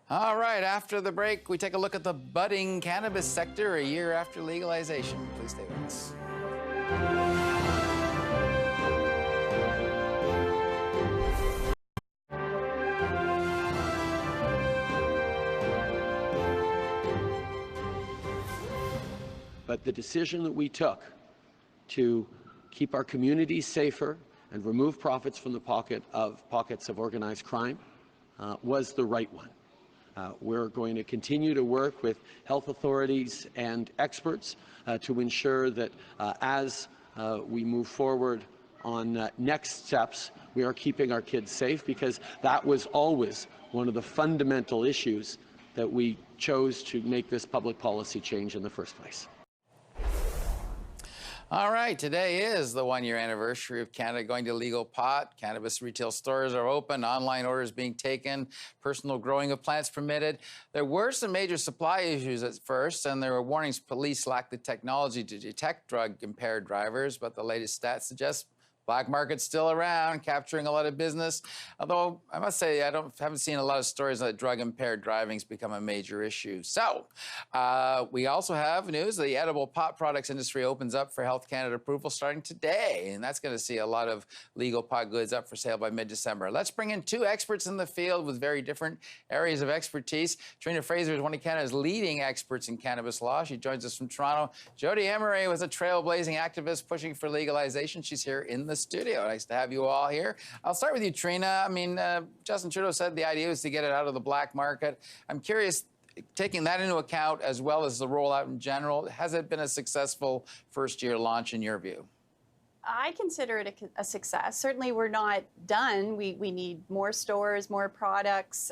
All right, after the break, we take a look at the budding cannabis sector a year after legalization. Please stay with us. But the decision that we took to keep our communities safer and remove profits from the pockets of organized crime was the right one. We're going to continue to work with health authorities and experts to ensure that as we move forward on next steps, we are keeping our kids safe, because that was always one of the fundamental issues that we chose to make this public policy change in the first place. All right, today is the one-year anniversary of Canada going to legal pot. Cannabis retail stores are open, online orders being taken, personal growing of plants permitted. There were some major supply issues at first, and there were warnings police lacked the technology to detect drug-impaired drivers, but the latest stats suggest black market's still around, capturing a lot of business. Although I must say, haven't seen a lot of stories that drug-impaired driving's become a major issue. So we also have news that the edible pot products industry opens up for Health Canada approval starting today, and that's going to see a lot of legal pot goods up for sale by mid-December. Let's bring in two experts in the field with very different areas of expertise. Trina Fraser is one of Canada's leading experts in cannabis law. She joins us from Toronto. Jodie Emery was a trailblazing activist pushing for legalization. She's here in the studio. Nice to have you all here. I'll start with you, Trina. I mean, Justin Trudeau said the idea was to get it out of the black market. I'm curious, taking that into account as well as the rollout in general, has it been a successful first-year launch in your view? I consider it a success. Certainly, we're not done. We need more stores, more products,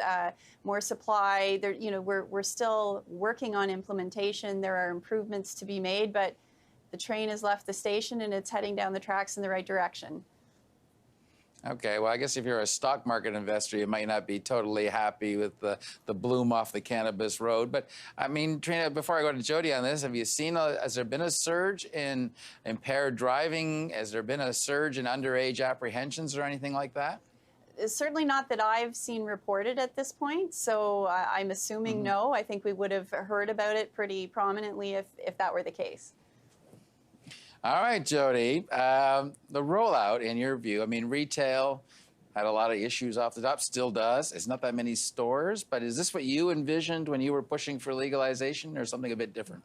more supply. There, we're still working on implementation. There are improvements to be made, but the train has left the station and it's heading down the tracks in the right direction. Okay, well, I guess if you're a stock market investor, you might not be totally happy with the bloom off the cannabis road. But, I mean, Trina, before I go to Jodie on this, have you seen, has there been a surge in impaired driving? Has there been a surge in underage apprehensions or anything like that? Certainly not that I've seen reported at this point, so I'm assuming no. I think we would have heard about it pretty prominently if that were the case. All right, Jodie, the rollout, in your view, I mean, retail had a lot of issues off the top, still does. It's not that many stores, but is this what you envisioned when you were pushing for legalization, or something a bit different?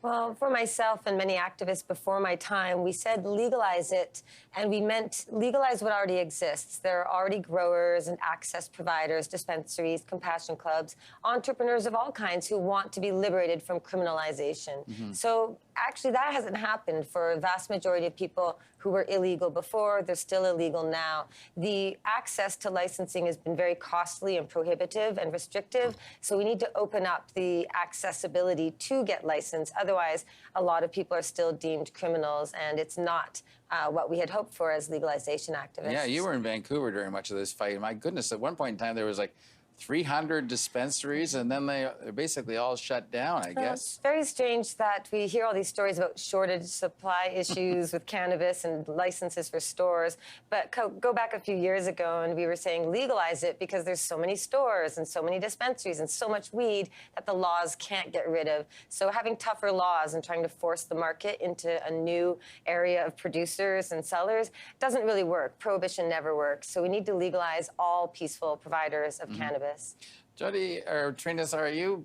Well, for myself and many activists before my time, we said legalize it, and we meant legalize what already exists. There are already growers and access providers, dispensaries, compassion clubs, entrepreneurs of all kinds who want to be liberated from criminalization. So actually, that hasn't happened for a vast majority of people who were illegal before. They're still illegal now. The access to licensing has been very costly and prohibitive and restrictive, so we need to open up the accessibility to get licensed. Otherwise, a lot of people are still deemed criminals, and it's not what we had hoped for as legalization activists. Yeah, you were in Vancouver during much of this fight. My goodness, at one point in time, there was like 300 dispensaries, and then they're basically all shut down, I guess. It's very strange that we hear all these stories about shortage supply issues with cannabis and licenses for stores, but go back a few years ago and we were saying legalize it because there's so many stores and so many dispensaries and so much weed that the laws can't get rid of. So having tougher laws and trying to force the market into a new area of producers and sellers doesn't really work. Prohibition never works. So we need to legalize all peaceful providers of cannabis. Jodie, or Trina, sorry, you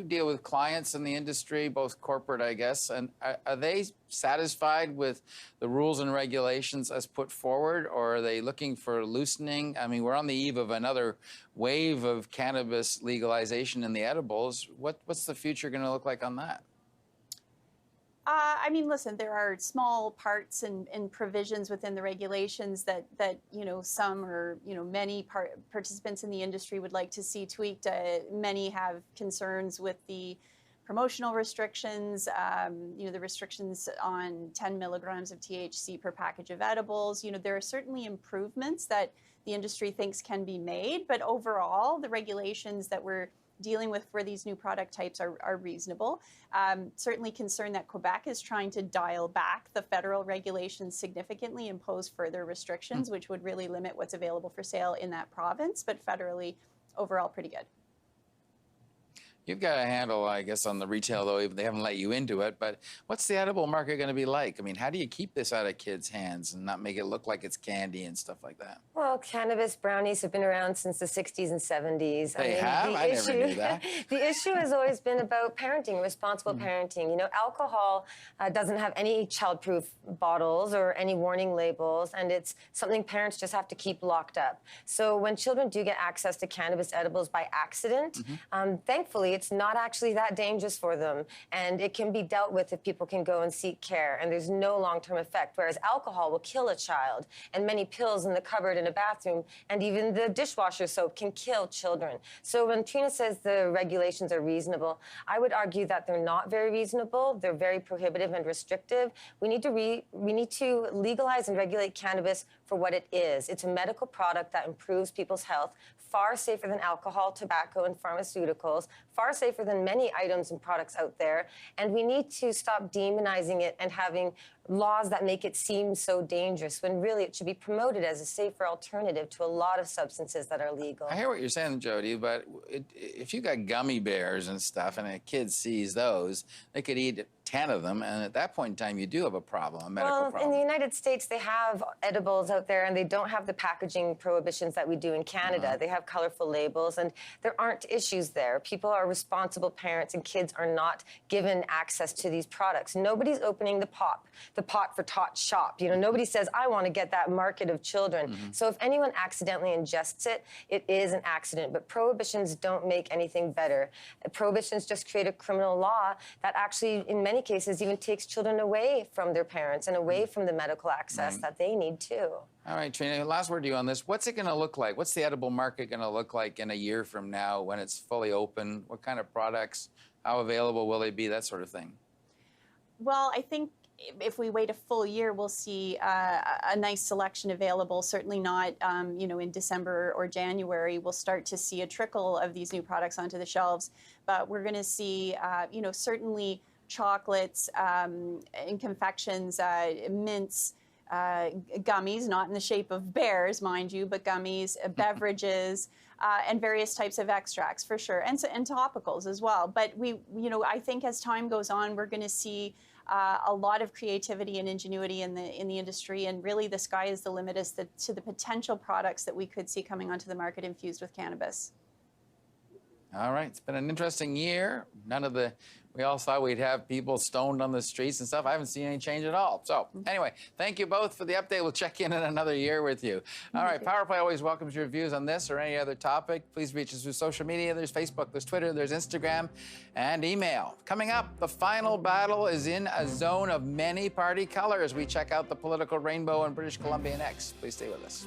deal with clients in the industry, both corporate, I guess, and are they satisfied with the rules and regulations as put forward, or are they looking for loosening? I mean, we're on the eve of another wave of cannabis legalization in the edibles. What's the future going to look like on that? I mean, listen, there are small parts and provisions within the regulations that some or, many participants in the industry would like to see tweaked. Many have concerns with the promotional restrictions, the restrictions on 10 milligrams of THC per package of edibles. There are certainly improvements that the industry thinks can be made, but overall, the regulations that we're dealing with for these new product types are reasonable. Certainly concerned that Quebec is trying to dial back the federal regulations significantly, impose further restrictions, which would really limit what's available for sale in that province, but federally, overall, pretty good. You've got a handle, I guess, on the retail, though, even they haven't let you into it. But what's the edible market going to be like? I mean, how do you keep this out of kids' hands and not make it look like it's candy and stuff like that? Well, cannabis brownies have been around since the 60s and 70s. They have? I never knew that. The issue has always been about parenting, responsible parenting. You know, alcohol doesn't have any child-proof bottles or any warning labels, and it's something parents just have to keep locked up. So when children do get access to cannabis edibles by accident, thankfully, it's not actually that dangerous for them, and it can be dealt with if people can go and seek care, and there's no long-term effect, whereas alcohol will kill a child, and many pills in the cupboard in a bathroom, and even the dishwasher soap can kill children. So when Trina says the regulations are reasonable, I would argue that they're not very reasonable. They're very prohibitive and restrictive. We need to legalize and regulate cannabis for what it is. It's a medical product that improves people's health, far safer than alcohol, tobacco, and pharmaceuticals, far safer than many items and products out there. And we need to stop demonizing it and having laws that make it seem so dangerous when really it should be promoted as a safer alternative to a lot of substances that are legal. I hear what you're saying, Jodie, but if you got gummy bears and stuff and a kid sees those, they could eat 10 of them, and at that point in time, you do have a problem, a medical problem. In the United States, they have edibles out there, and they don't have the packaging prohibitions that we do in Canada. They have colorful labels, and there aren't issues there. People are responsible parents, and kids are not given access to these products. Nobody's opening the pot for tot shop. You know, nobody says, I want to get that market of children. So if anyone accidentally ingests it, it is an accident. But prohibitions don't make anything better. Prohibitions just create a criminal law that actually, in many cases, even takes children away from their parents and away from the medical access that they need too. All right, Trina, last word to you on this. What's it going to look like? What's the edible market going to look like in a year from now when it's fully open? What kind of products? How available will they be? That sort of thing. Well, I think if we wait a full year, we'll see a nice selection available. Certainly not, you know, in December or January. We'll start to see a trickle of these new products onto the shelves. But we're going to see, you know, certainly chocolates and confections, mints, gummies, not in the shape of bears, mind you, but gummies, beverages, and various types of extracts for sure, and topicals as well. But we, you know, I think as time goes on, we're going to see a lot of creativity and ingenuity in the industry, and really the sky is the limit as to the potential products that we could see coming onto the market infused with cannabis. All right, it's been an interesting year. We all thought we'd have people stoned on the streets and stuff. I haven't seen any change at all. So anyway, thank you both for the update. We'll check in another year with you. All right, PowerPlay always welcomes your views on this or any other topic. Please reach us through social media. There's Facebook, there's Twitter, there's Instagram, and email. Coming up, the final battle is in a zone of many party colors. We check out the political rainbow in British Columbia next. Please stay with us.